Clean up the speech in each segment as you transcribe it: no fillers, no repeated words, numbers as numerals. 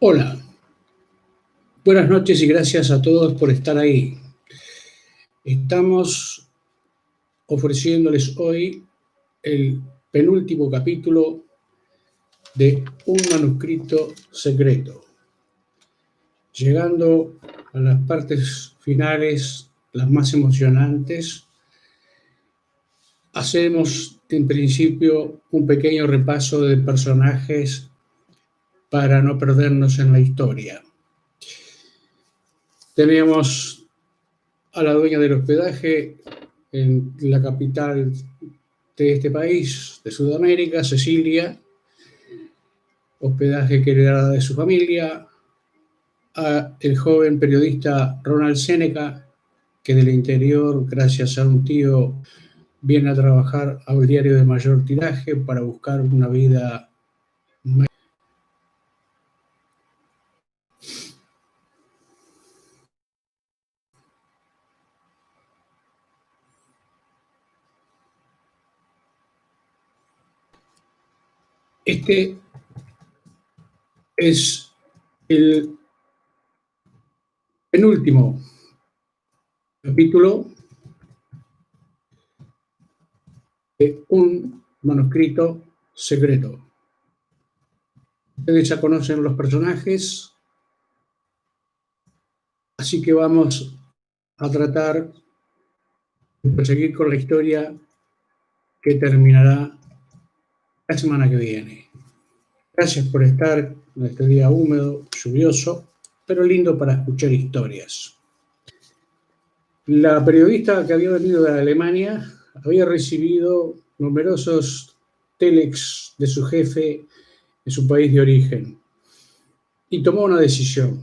Hola, buenas noches y gracias a todos por estar ahí. Estamos ofreciéndoles hoy el penúltimo capítulo de Un manuscrito secreto, llegando a las partes finales, las más emocionantes. Hacemos en principio un pequeño repaso de personajes para no perdernos en la historia. Teníamos a la dueña del hospedaje en la capital de este país, de Sudamérica, Cecilia, hospedaje que heredaba de su familia, a el joven periodista Ronald Seneca, que del interior, gracias a un tío, viene a trabajar al diario de mayor tiraje para buscar una vida. Este es el penúltimo capítulo de Un manuscrito secreto. Ustedes ya conocen los personajes, así que vamos a tratar de proseguir con la historia que terminará la semana que viene. Gracias por estar en este día húmedo, lluvioso, pero lindo para escuchar historias. La periodista que había venido de Alemania había recibido numerosos telex de su jefe en su país de origen y tomó una decisión.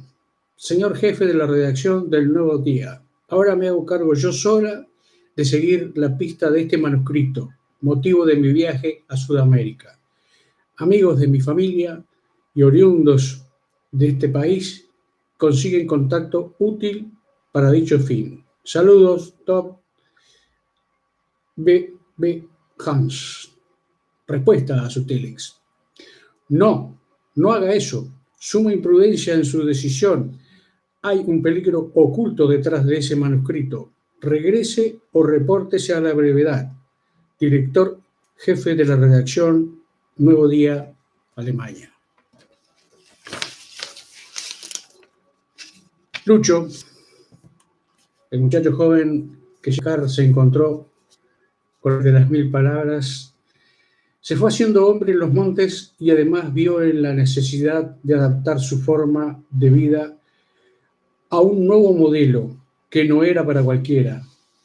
Señor jefe de la redacción del Nuevo Día, ahora me hago cargo yo sola de seguir la pista de este manuscrito, motivo de mi viaje a Sudamérica. Amigos de mi familia y oriundos de este país consiguen contacto útil para dicho fin. Saludos, Top B. Hans. Respuesta a su telex. No haga eso. Suma imprudencia en su decisión. Hay un peligro oculto detrás de ese manuscrito. Regrese o repórtese a la brevedad. Director jefe de la redacción, Nuevo Día, Alemania. Lucho, el muchacho joven que se encontró con el de las 1000 palabras, se fue haciendo hombre en los montes y además vio en la necesidad de adaptar su forma de vida a un nuevo modelo que no era para cualquiera.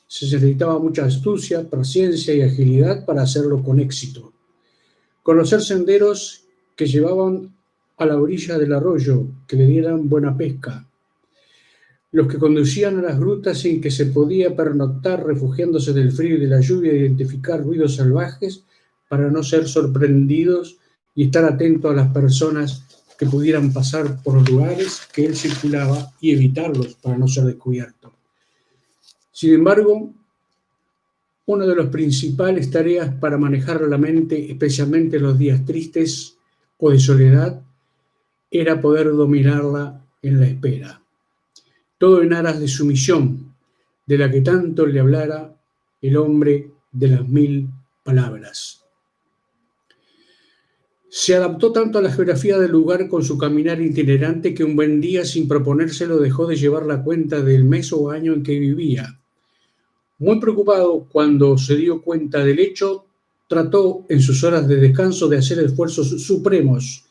Se necesitaba mucha astucia, paciencia y agilidad para hacerlo con éxito. Conocer senderos que llevaban a la orilla del arroyo, que le dieran buena pesca. Los que conducían a las grutas sin que se podía pernoctar, refugiándose del frío y de la lluvia, e identificar ruidos salvajes para no ser sorprendidos y estar atento a las personas que pudieran pasar por los lugares que él circulaba y evitarlos para no ser descubierto. Sin embargo, una de las principales tareas para manejar la mente, especialmente en los días tristes o de soledad, era poder dominarla en la espera. Todo en aras de su misión, de la que tanto le hablara el hombre de las 1000 palabras. Se adaptó tanto a la geografía del lugar con su caminar itinerante que un buen día, sin proponérselo, dejó de llevar la cuenta del mes o año en que vivía. Muy preocupado cuando se dio cuenta del hecho, trató en sus horas de descanso de hacer esfuerzos supremos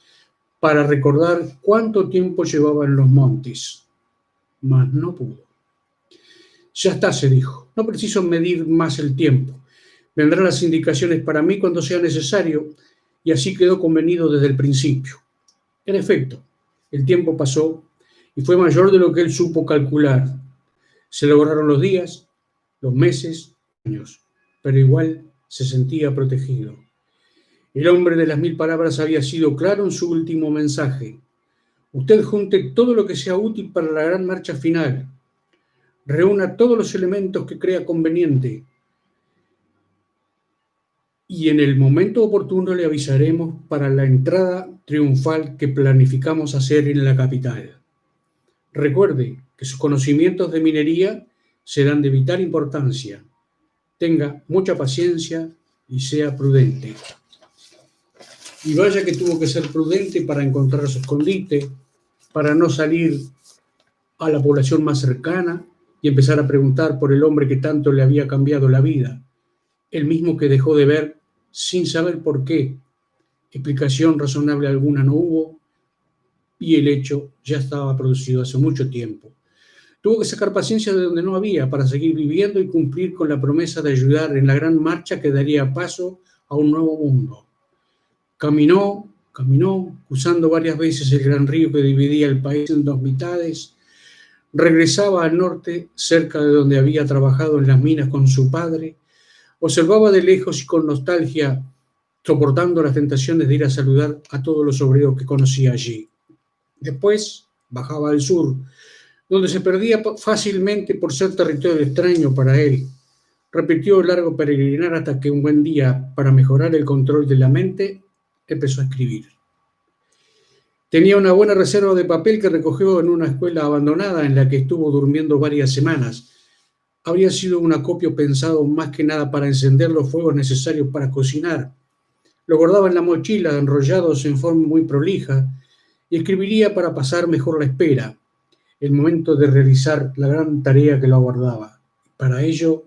para recordar cuánto tiempo llevaba en los montes, mas no pudo. Ya está, se dijo, no preciso medir más el tiempo. Vendrán las indicaciones para mí cuando sea necesario, y así quedó convenido desde el principio. En efecto, el tiempo pasó y fue mayor de lo que él supo calcular. Se lograron los días, los meses, años, pero igual se sentía protegido. El hombre de las 1000 palabras había sido claro en su último mensaje. Usted junte todo lo que sea útil para la gran marcha final. Reúna todos los elementos que crea conveniente y en el momento oportuno le avisaremos para la entrada triunfal que planificamos hacer en la capital. Recuerde que sus conocimientos de minería serán de vital importancia. Tenga mucha paciencia y sea prudente. Y vaya que tuvo que ser prudente para encontrar su escondite, para no salir a la población más cercana y empezar a preguntar por el hombre que tanto le había cambiado la vida, el mismo que dejó de ver sin saber por qué. Explicación razonable alguna no hubo y el hecho ya estaba producido hace mucho tiempo. Tuvo que sacar paciencia de donde no había para seguir viviendo y cumplir con la promesa de ayudar en la gran marcha que daría paso a un nuevo mundo. Caminó, cruzando varias veces el gran río que dividía el país en dos mitades. Regresaba al norte, cerca de donde había trabajado en las minas con su padre. Observaba de lejos y con nostalgia, soportando las tentaciones de ir a saludar a todos los obreros que conocía allí. Después bajaba al sur, donde se perdía fácilmente por ser territorio extraño para él. Repitió el largo peregrinar hasta que un buen día, para mejorar el control de la mente, empezó a escribir. Tenía una buena reserva de papel que recogió en una escuela abandonada en la que estuvo durmiendo varias semanas. Habría sido un acopio pensado más que nada para encender los fuegos necesarios para cocinar. Lo guardaba en la mochila, enrollados en forma muy prolija, y escribiría para pasar mejor la espera, el momento de realizar la gran tarea que lo aguardaba. Para ello,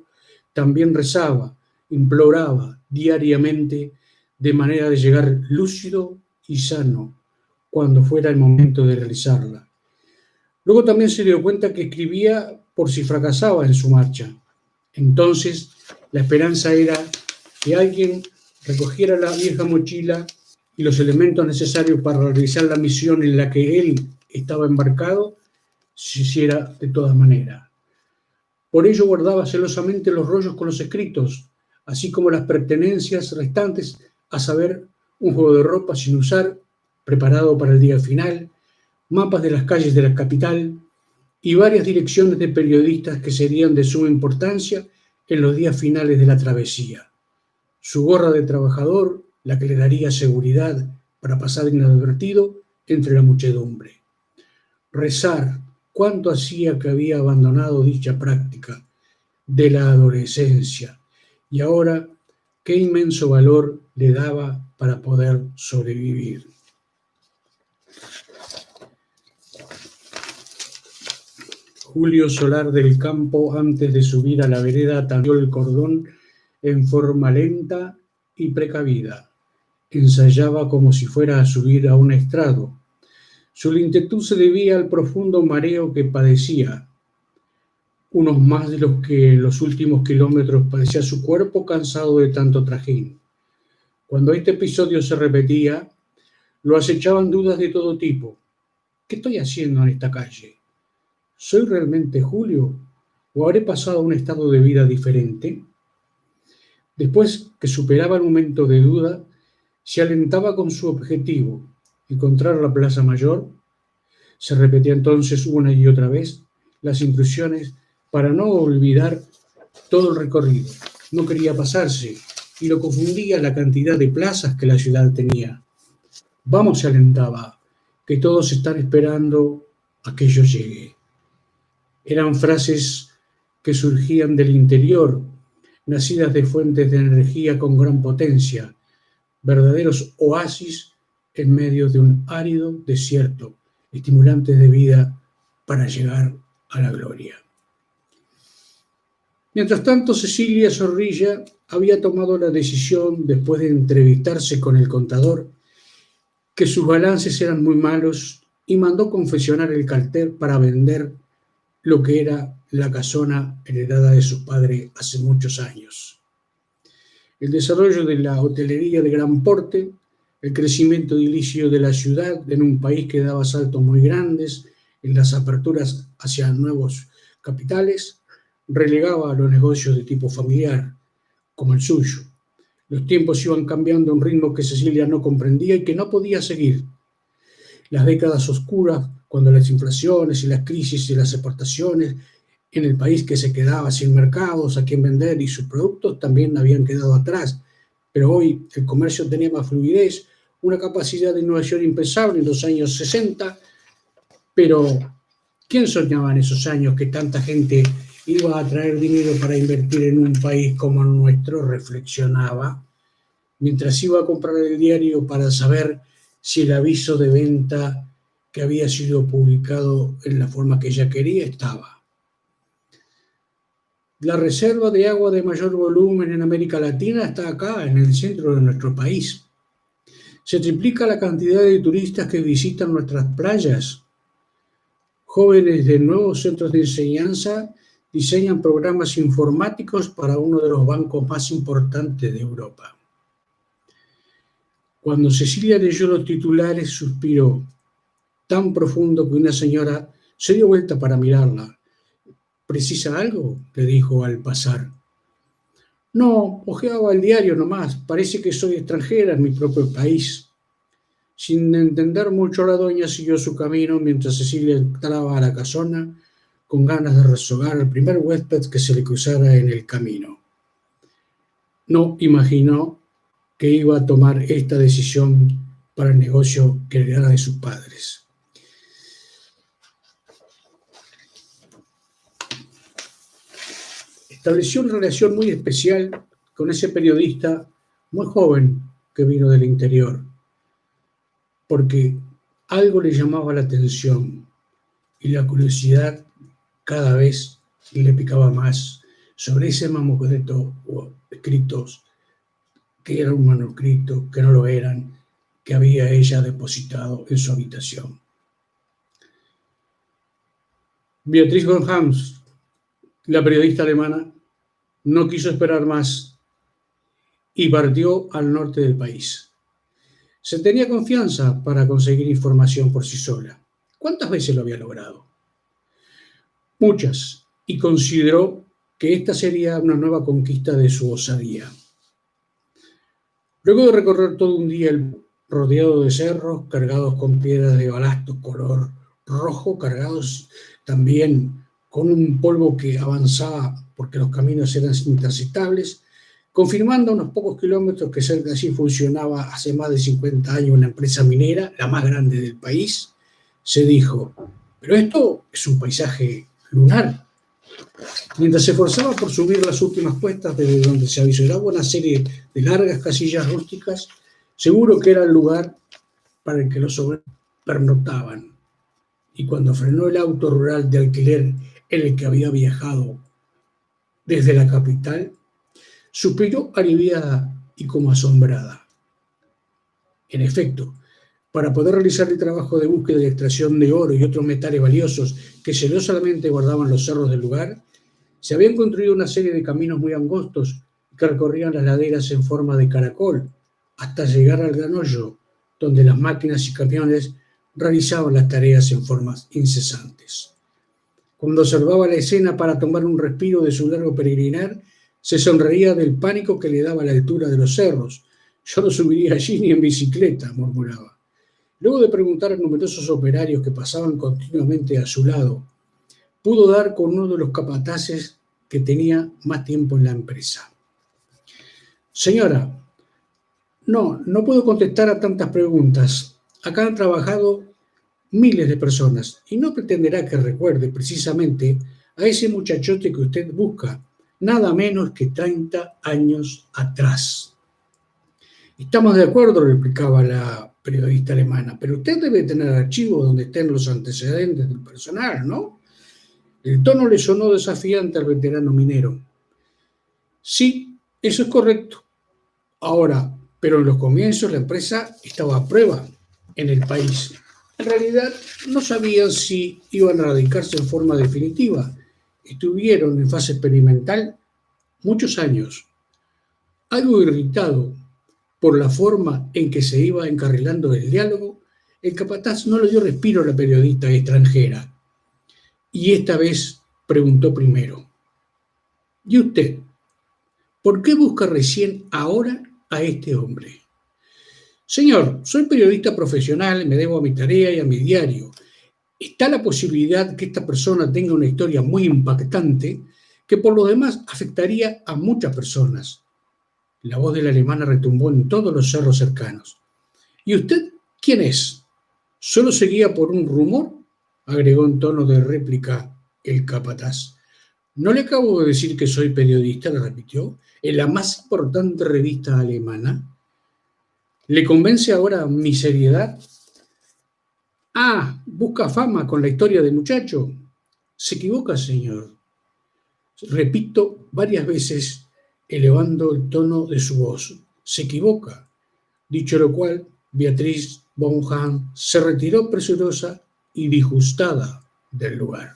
también rezaba, imploraba diariamente, de manera de llegar lúcido y sano cuando fuera el momento de realizarla. Luego también se dio cuenta que escribía por si fracasaba en su marcha. Entonces, la esperanza era que alguien recogiera la vieja mochila y los elementos necesarios para realizar la misión en la que él estaba embarcado se hiciera de todas maneras. Por ello guardaba celosamente los rollos con los escritos, así como las pertenencias restantes, a saber, un juego de ropa sin usar, preparado para el día final, mapas de las calles de la capital y varias direcciones de periodistas que serían de suma importancia en los días finales de la travesía. Su gorra de trabajador, la que le daría seguridad para pasar inadvertido entre la muchedumbre. Rezar, cuánto hacía que había abandonado dicha práctica de la adolescencia y ahora qué inmenso valor le daba para poder sobrevivir. Julio Solar del Campo, antes de subir a la vereda, tendió el cordón en forma lenta y precavida. Ensayaba como si fuera a subir a un estrado. Su lentitud se debía al profundo mareo que padecía, unos más de los que en los últimos kilómetros padecía su cuerpo cansado de tanto trajín. Cuando este episodio se repetía, lo acechaban dudas de todo tipo. ¿Qué estoy haciendo en esta calle? ¿Soy realmente Julio o habré pasado a un estado de vida diferente? Después que superaba el momento de duda, se alentaba con su objetivo, encontrar la Plaza Mayor. Se repetía entonces una y otra vez las instrucciones para no olvidar todo el recorrido. No quería pasarse y lo confundía la cantidad de plazas que la ciudad tenía. Vamos, se alentaba, que todos están esperando a que yo llegue. Eran frases que surgían del interior, nacidas de fuentes de energía con gran potencia, verdaderos oasis en medio de un árido desierto, estimulantes de vida para llegar a la gloria. Mientras tanto, Cecilia Zorrilla había tomado la decisión, después de entrevistarse con el contador, que sus balances eran muy malos y mandó confeccionar el cartel para vender lo que era la casona heredada de su padre hace muchos años. El desarrollo de la hotelería de gran porte, el crecimiento edilicio de la ciudad en un país que daba saltos muy grandes en las aperturas hacia nuevos capitales, relegaba a los negocios de tipo familiar, como el suyo. Los tiempos iban cambiando a un ritmo que Cecilia no comprendía y que no podía seguir. Las décadas oscuras, cuando las inflaciones y las crisis de las exportaciones en el país que se quedaba sin mercados a quien vender y sus productos también habían quedado atrás, pero hoy el comercio tenía más fluidez, una capacidad de innovación impensable en los años 60, pero ¿quién soñaba en esos años que tanta gente iba a traer dinero para invertir en un país como el nuestro? Reflexionaba, mientras iba a comprar el diario para saber si el aviso de venta que había sido publicado en la forma que ella quería estaba. La reserva de agua de mayor volumen en América Latina está acá, en el centro de nuestro país. Se triplica la cantidad de turistas que visitan nuestras playas. Jóvenes de nuevos centros de enseñanza diseñan programas informáticos para uno de los bancos más importantes de Europa. Cuando Cecilia leyó los titulares, suspiró, tan profundo que una señora se dio vuelta para mirarla. ¿Precisa algo?, le dijo al pasar. No, hojeaba el diario nomás. Parece que soy extranjera en mi propio país. Sin entender mucho, la doña siguió su camino mientras Cecilia entraba a la casona con ganas de rezogar al primer huésped que se le cruzara en el camino. No imaginó que iba a tomar esta decisión para el negocio que heredara de sus padres. Estableció una relación muy especial con ese periodista muy joven que vino del interior, porque algo le llamaba la atención y la curiosidad cada vez le picaba más sobre ese mamotreto o escritos que era un manuscrito, que no lo eran, que había ella depositado en su habitación. Beatriz von Hams, la periodista alemana, no quiso esperar más y partió al norte del país. Se tenía confianza para conseguir información por sí sola. ¿Cuántas veces lo había logrado? Muchas, y consideró que esta sería una nueva conquista de su osadía. Luego de recorrer todo un día rodeado de cerros, cargados con piedras de balasto color rojo, cargados también con un polvo que avanzaba porque los caminos eran intransitables, confirmando a unos pocos kilómetros que cerca de allí funcionaba hace más de 50 años una empresa minera, la más grande del país, se dijo, pero esto es un paisaje lunar. Mientras se esforzaba por subir las últimas cuestas desde donde se avisoraba una serie de largas casillas rústicas, seguro que era el lugar para el que los obreros pernoctaban. Y cuando frenó el auto rural de alquiler en el que había viajado desde la capital, suspiró aliviada y como asombrada. En efecto, para poder realizar el trabajo de búsqueda y extracción de oro y otros metales valiosos que celosamente guardaban los cerros del lugar, se habían construido una serie de caminos muy angostos que recorrían las laderas en forma de caracol hasta llegar al gran hoyo, donde las máquinas y camiones realizaban las tareas en formas incesantes. Cuando observaba la escena para tomar un respiro de su largo peregrinar, se sonreía del pánico que le daba la altura de los cerros. Yo no subiría allí ni en bicicleta, murmuraba. Luego de preguntar a numerosos operarios que pasaban continuamente a su lado, pudo dar con uno de los capataces que tenía más tiempo en la empresa. Señora, no puedo contestar a tantas preguntas. Acá han trabajado miles de personas y no pretenderá que recuerde precisamente a ese muchachote que usted busca, nada menos que 30 años atrás. Estamos de acuerdo, replicaba la periodista alemana, pero usted debe tener archivos donde estén los antecedentes del personal, ¿no? El tono le sonó desafiante al veterano minero. Sí, eso es correcto. Ahora, pero en los comienzos la empresa estaba a prueba en el país. En realidad no sabían si iban a radicarse en forma definitiva. Estuvieron en fase experimental muchos años. Algo irritado por la forma en que se iba encarrilando el diálogo, el capataz no le dio respiro a la periodista extranjera. Y esta vez preguntó primero. ¿Y usted? ¿Por qué busca recién ahora a este hombre? Señor, soy periodista profesional, me debo a mi tarea y a mi diario. Está la posibilidad que esta persona tenga una historia muy impactante que por lo demás afectaría a muchas personas. La voz de la alemana retumbó en todos los cerros cercanos. ¿Y usted quién es? ¿Solo seguía por un rumor?, agregó en tono de réplica el capataz. ¿No le acabo de decir que soy periodista?, le repitió, en la más importante revista alemana. ¿Le convence ahora mi seriedad? Ah, busca fama con la historia del muchacho. Se equivoca, señor. Repito varias veces, elevando el tono de su voz. Se equivoca. Dicho lo cual, Beatriz von Hahn se retiró presurosa y disgustada del lugar.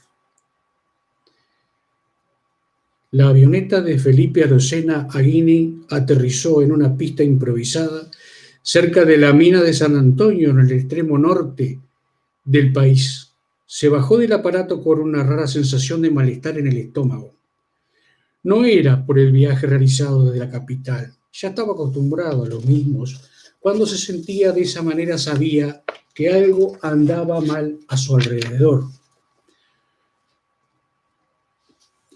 La avioneta de Felipe Arocena Aguini aterrizó en una pista improvisada cerca de la mina de San Antonio, en el extremo norte del país. Se bajó del aparato con una rara sensación de malestar en el estómago. No era por el viaje realizado desde la capital. Ya estaba acostumbrado a los mismos. Cuando se sentía de esa manera sabía que algo andaba mal a su alrededor.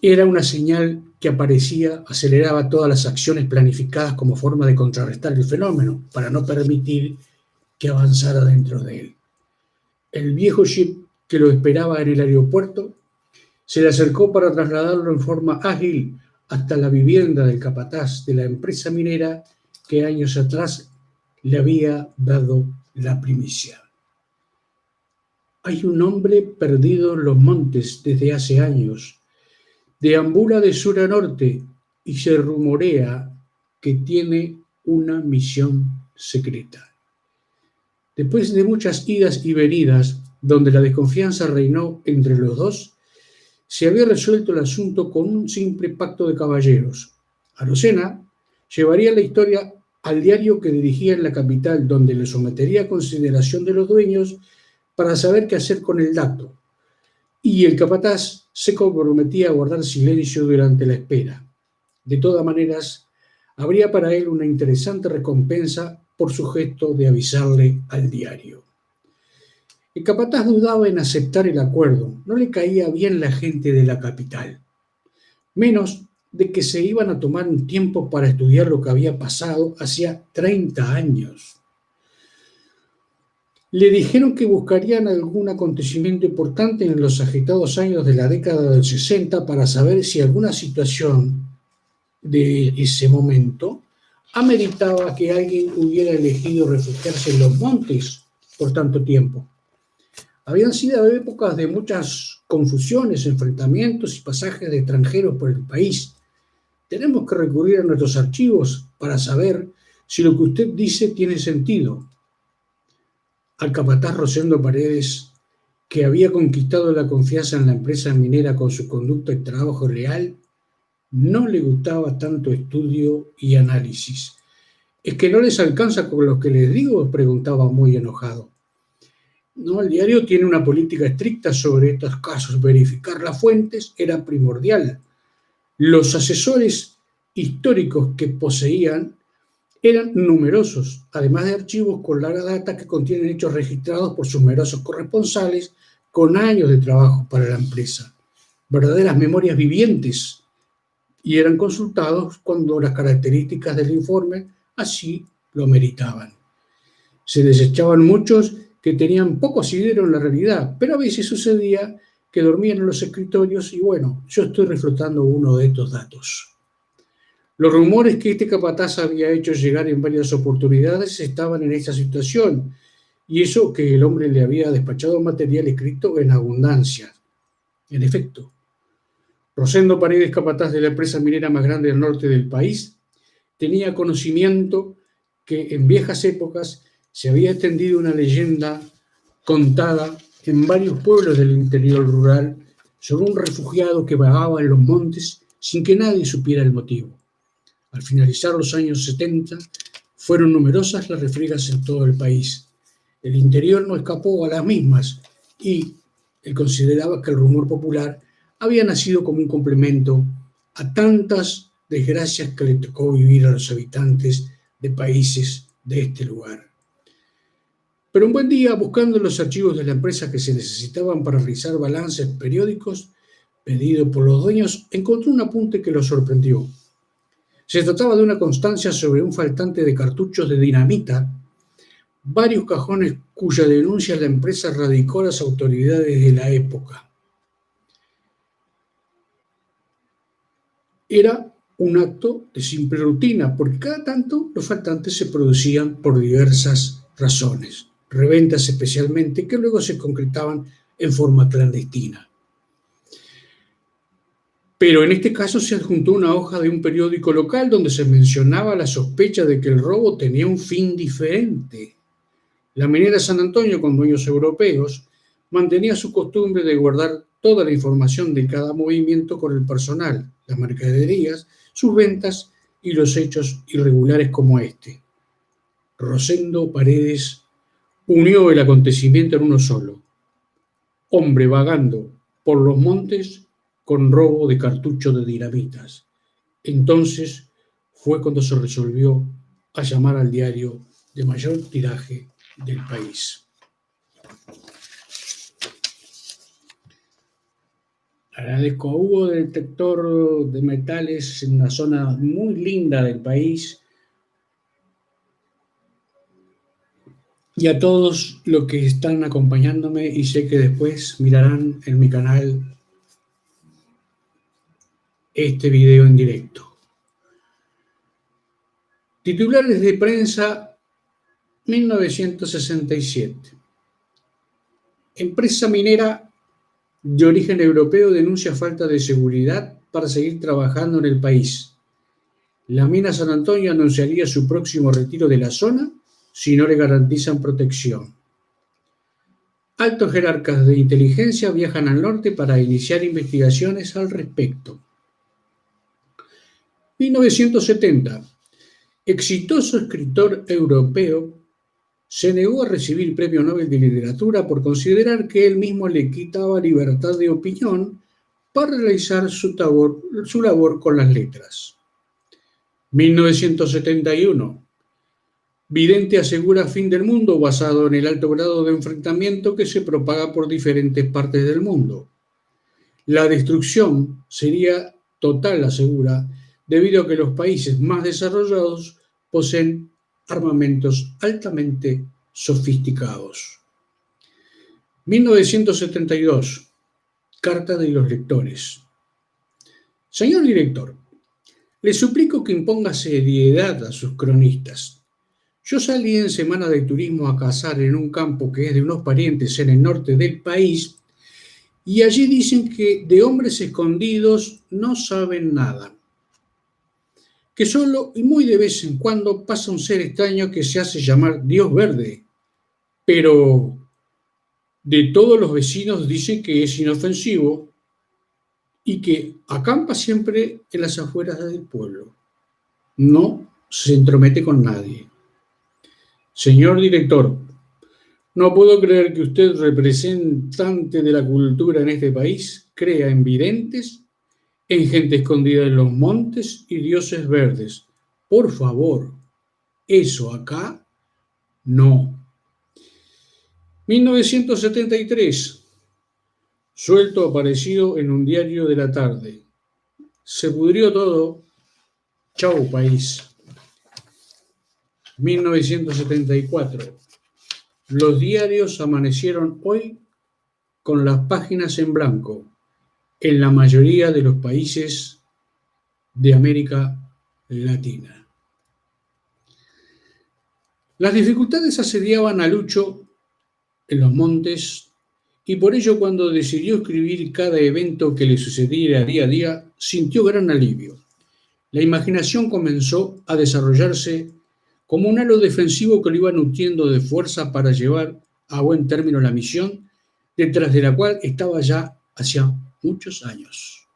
Era una señal que aparecía, aceleraba todas las acciones planificadas como forma de contrarrestar el fenómeno, para no permitir que avanzara dentro de él. El viejo jeep que lo esperaba en el aeropuerto se le acercó para trasladarlo en forma ágil hasta la vivienda del capataz de la empresa minera que años atrás le había dado la primicia. Hay un hombre perdido en los montes desde hace años. Deambula de sur a norte y se rumorea que tiene una misión secreta. Después de muchas idas y venidas, donde la desconfianza reinó entre los dos, se había resuelto el asunto con un simple pacto de caballeros. Arocena llevaría la historia al diario que dirigía en la capital, donde le sometería a consideración de los dueños para saber qué hacer con el dato, y el capataz se comprometía a guardar silencio durante la espera. De todas maneras, habría para él una interesante recompensa por su gesto de avisarle al diario. El capataz dudaba en aceptar el acuerdo. No le caía bien la gente de la capital, menos de que se iban a tomar un tiempo para estudiar lo que había pasado hacía 30 años. Le dijeron que buscarían algún acontecimiento importante en los agitados años de la década del 60 para saber si alguna situación de ese momento ameritaba que alguien hubiera elegido refugiarse en los montes por tanto tiempo. Habían sido épocas de muchas confusiones, enfrentamientos y pasajes de extranjeros por el país. Tenemos que recurrir a nuestros archivos para saber si lo que usted dice tiene sentido. Al capataz Rosendo Paredes, que había conquistado la confianza en la empresa minera con su conducta y trabajo leal, no le gustaba tanto estudio y análisis. ¿Es que no les alcanza con lo que les digo?, preguntaba muy enojado. No, el diario tiene una política estricta sobre estos casos. Verificar las fuentes era primordial. Los asesores históricos que poseían eran numerosos, además de archivos con larga data que contienen hechos registrados por sus numerosos corresponsales con años de trabajo para la empresa. Verdaderas memorias vivientes, y eran consultados cuando las características del informe así lo meritaban. Se desechaban muchos que tenían poco asidero en la realidad, pero a veces sucedía que dormían en los escritorios y bueno, yo estoy reflotando uno de estos datos. Los rumores que este capataz había hecho llegar en varias oportunidades estaban en esta situación, y eso que el hombre le había despachado material escrito en abundancia. En efecto, Rosendo Paredes, capataz de la empresa minera más grande del norte del país, tenía conocimiento que en viejas épocas se había extendido una leyenda contada en varios pueblos del interior rural sobre un refugiado que vagaba en los montes sin que nadie supiera el motivo. Al finalizar los años 70, fueron numerosas las refriegas en todo el país. El interior no escapó a las mismas y él consideraba que el rumor popular había nacido como un complemento a tantas desgracias que le tocó vivir a los habitantes de países de este lugar. Pero un buen día, buscando los archivos de la empresa que se necesitaban para realizar balances periódicos pedidos por los dueños, encontró un apunte que lo sorprendió. Se trataba de una constancia sobre un faltante de cartuchos de dinamita, varios cajones cuya denuncia la empresa radicó a las autoridades de la época. Era un acto de simple rutina, porque cada tanto los faltantes se producían por diversas razones, reventas especialmente, que luego se concretaban en forma clandestina. Pero en este caso se adjuntó una hoja de un periódico local donde se mencionaba la sospecha de que el robo tenía un fin diferente. La minera San Antonio, con dueños europeos, mantenía su costumbre de guardar toda la información de cada movimiento con el personal, las mercaderías, sus ventas y los hechos irregulares como este. Rosendo Paredes unió el acontecimiento en uno solo. Hombre vagando por los montes con robo de cartucho de dinamitas. Entonces fue cuando se resolvió a llamar al diario de mayor tiraje del país. Agradezco a Hugo, detector de metales, en una zona muy linda del país, y a todos los que están acompañándome, y sé que después mirarán en mi canal este video en directo. Titulares de prensa 1967. Empresa minera de origen europeo denuncia falta de seguridad para seguir trabajando en el país. La mina San Antonio anunciaría su próximo retiro de la zona si no le garantizan protección. Altos jerarcas de inteligencia viajan al norte para iniciar investigaciones al respecto. 1970. Exitoso escritor europeo se negó a recibir Premio Nobel de Literatura por considerar que él mismo le quitaba libertad de opinión para realizar su labor con las letras. 1971. Vidente asegura fin del mundo basado en el alto grado de enfrentamiento que se propaga por diferentes partes del mundo. La destrucción sería total, asegura, debido a que los países más desarrollados poseen armamentos altamente sofisticados. 1972. Carta de los lectores. Señor director, le suplico que imponga seriedad a sus cronistas. Yo salí en semana de turismo a cazar en un campo que es de unos parientes en el norte del país, y allí dicen que de hombres escondidos no saben nada. Que solo y muy de vez en cuando pasa un ser extraño que se hace llamar Dios Verde, pero de todos los vecinos dicen que es inofensivo y que acampa siempre en las afueras del pueblo. No se entromete con nadie. Señor director, no puedo creer que usted, representante de la cultura en este país, crea en videntes, en gente escondida en los montes y dioses verdes. Por favor, eso acá no. 1973. Suelto aparecido en un diario de la tarde. Se pudrió todo. Chau, país. 1974. Los diarios amanecieron hoy con las páginas en blanco en la mayoría de los países de América Latina. Las dificultades asediaban a Lucho en los montes, y por ello cuando decidió escribir cada evento que le sucediera día a día, sintió gran alivio. La imaginación comenzó a desarrollarse como un halo defensivo que lo iba nutriendo de fuerza para llevar a buen término la misión, detrás de la cual estaba ya hacía muchos años.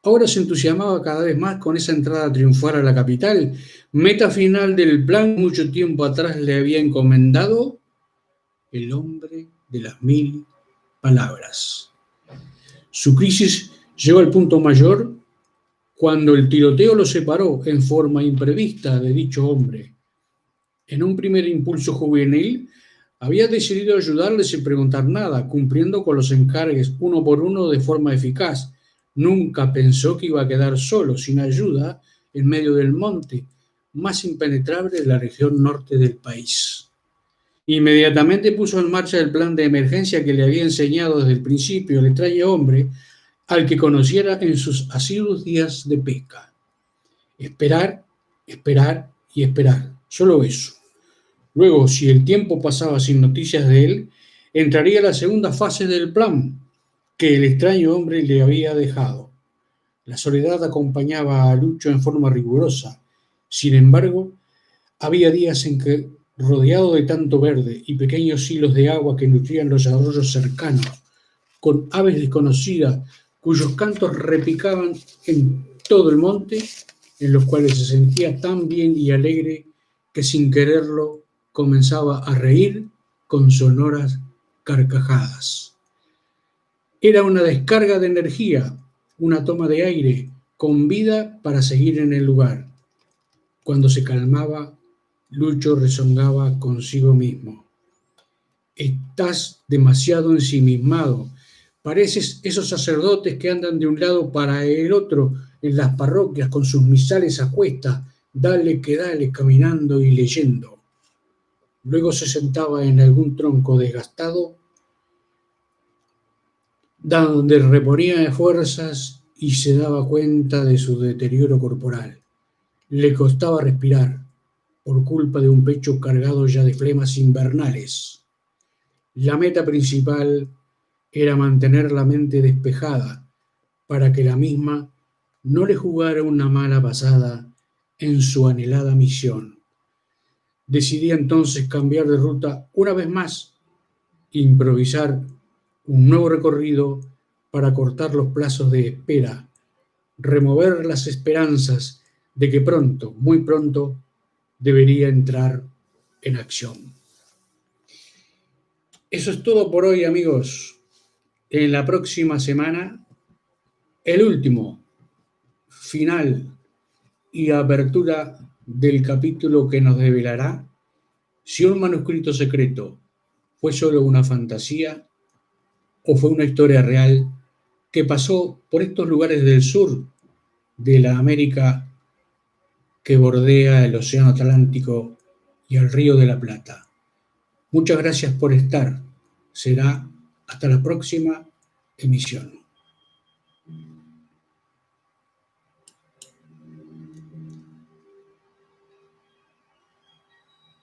Ahora se entusiasmaba cada vez más con esa entrada triunfal a la capital, meta final del plan mucho tiempo atrás le había encomendado el hombre de las 1000 palabras. Su crisis llegó al punto mayor cuando el tiroteo lo separó en forma imprevista de dicho hombre. En un primer impulso juvenil, había decidido ayudarle sin preguntar nada, cumpliendo con los encargues uno por uno de forma eficaz. Nunca pensó que iba a quedar solo, sin ayuda, en medio del monte más impenetrable de la región norte del país. Inmediatamente puso en marcha el plan de emergencia que le había enseñado desde el principio el extraño hombre al que conociera en sus asiduos días de pesca. Esperar, esperar y esperar, solo eso. Luego, si el tiempo pasaba sin noticias de él, entraría la segunda fase del plan que el extraño hombre le había dejado. La soledad acompañaba a Lucho en forma rigurosa. Sin embargo, había días en que, rodeado de tanto verde y pequeños hilos de agua que nutrían los arroyos cercanos, con aves desconocidas cuyos cantos repicaban en todo el monte, en los cuales se sentía tan bien y alegre que sin quererlo comenzaba a reír con sonoras carcajadas. Era una descarga de energía, una toma de aire con vida para seguir en el lugar. Cuando se calmaba, Lucho rezongaba consigo mismo. Estás demasiado ensimismado. Pareces esos sacerdotes que andan de un lado para el otro en las parroquias con sus misales a cuestas, dale que dale, caminando y leyendo. Luego se sentaba en algún tronco desgastado, donde reponía fuerzas y se daba cuenta de su deterioro corporal. Le costaba respirar por culpa de un pecho cargado ya de flemas invernales. La meta principal era mantener la mente despejada para que la misma no le jugara una mala pasada en su anhelada misión. Decidí entonces cambiar de ruta una vez más, improvisar un nuevo recorrido para cortar los plazos de espera, remover las esperanzas de que pronto, muy pronto, debería entrar en acción. Eso es todo por hoy, amigos. En la próxima semana, el último, final y apertura del capítulo que nos develará si un manuscrito secreto fue solo una fantasía o fue una historia real que pasó por estos lugares del sur de la América que bordea el Océano Atlántico y el Río de la Plata. Muchas gracias por estar. Será hasta la próxima emisión.